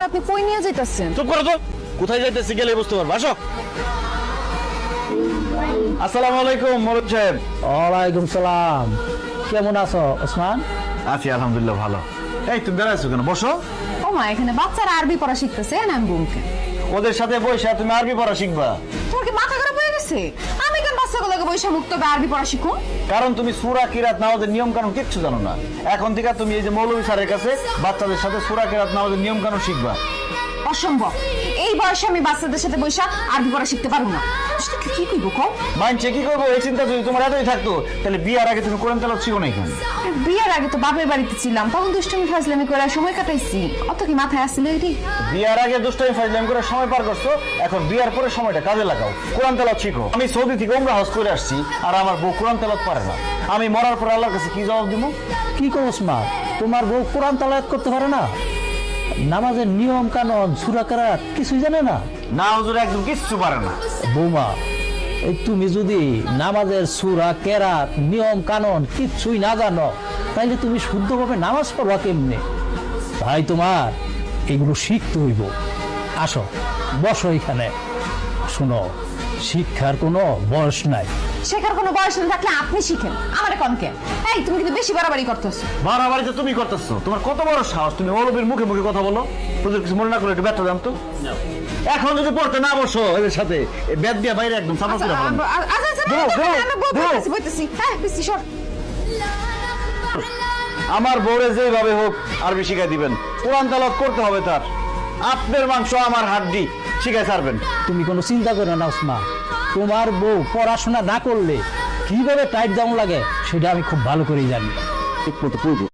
আপনি কই নিয়ে যাইতাছেন? চুপ করো তো। কোথায় যাইতেছি গেলে বুঝতে পারবো। আসো। আসসালামু আলাইকুম মোরদ সাহেব। ওয়ালাইকুম সালাম। কেমন আছো ওসমান? আছি আলহামদুলিল্লাহ ভালো। এই তুমি বেড়াইছো কেন? বসো। ও মা, এখানে বাচ্চারা আরবি পড়া শিখতেছে না আমি বোনকে। ওদের সাথে বইসা তুমি আরবি পড়া শিখবা। তোর কি মাথা খারাপ হয়ে গেছে? আমি কেন বাচ্চাগুলোকে বৈশা মুক্ত আরবি পড়া শিখুন? কারণ তুমি সূরা কিরাত নামাজের নিয়ম কানুন কিচ্ছু জানো না। এখন থেকে তুমি এই যে মৌলভী স্যারের কাছে বাচ্চাদের সাথে সূরা কিরাত নামাজের নিয়ম কানুন শিখবা। অসম্ভব। এই বয়সে আমি বাচ্চাদের সাথে বৈশা আরবি পড়া শিখতে পারবো না। কি কইব কও? মানছে কি করবো এই চিন্তা যদি তোমার এতই থাকতো তাহলে বিয়ার আগে তুমি কোরআন তেলাওয়াত শিখো না কেন? বিয়ের আগে তো বাপের বাড়িতে ছিলাম, তখন দুষ্টুমি ফাজলামি করে সময় কাটাইছি। অত কি মাথায় আসছিল এটি? বিয়ার আগে দুষ্টামি ফাজলামি করে সময় পার করছো, এখন বিয়ার পরে সময়টা কাজে লাগাও, কোরআন তেলাওয়াত শিখো। আমি সৌদি থেকে উমরা হজ করে আসছি আর আমার বউ কোরআন তেলাওয়াত পারে না। আমি মরার পর আল্লাহর কাছে কি জবাব দিব? কি করো ওসমান, তোমার বউ কোরআন তেলাওয়াত করতে পারে না? নামাজের নিয়ম কানুন সূরা কেরাত কিছুই জানে না? না হুজুর, একদম কিচ্ছু পারে না। বৌমা, এই তুমি যদি নামাজের সূরা কেরাত নিয়ম কানুন কিচ্ছুই না জানো তাইলে তুমি শুদ্ধভাবে নামাজ পড়বা কেমনে? ভাই তোমার এগুলো শিখতে হইব। আসো বসো এখানে। শোনো, শিক্ষার কোনো বয়স নাই। শেখার কোনো বয়স না থাকলে আপনি শিখেন, আমারে কোন কে? এই তুমি কিন্তু বেশি বাড়াবাড়ি করতেছো। বাড়াবাড়ি তো তুমি করতেছো। তোমার কত বড় সাহস, তুমি মৌলবীর মুখে মুখে কথা বলো। তোদের কিছু মনে না করে একটু ব্যর্থ দাম তো। এখন যদি পড়তে না বসো এদের সাথে ব্যাট দিয়ে বাইরে একদম সাফা করে ফেলাম। আমার বউরে যেভাবে হোক আরবি শিখাই দিবেন, কোরআন তেলাওয়াত করতে হবে তার। আপনার মাংস আমার হাড্ডি, শিখাই ছাড়বেন। তুমি কোনো চিন্তা করো না ওসমান, তোমার বউ পড়াশোনা না করলে কিভাবে টাইট ডাউন লাগে সেটা আমি খুব ভালো করেই জানি। ঠিক মতো পড়বো।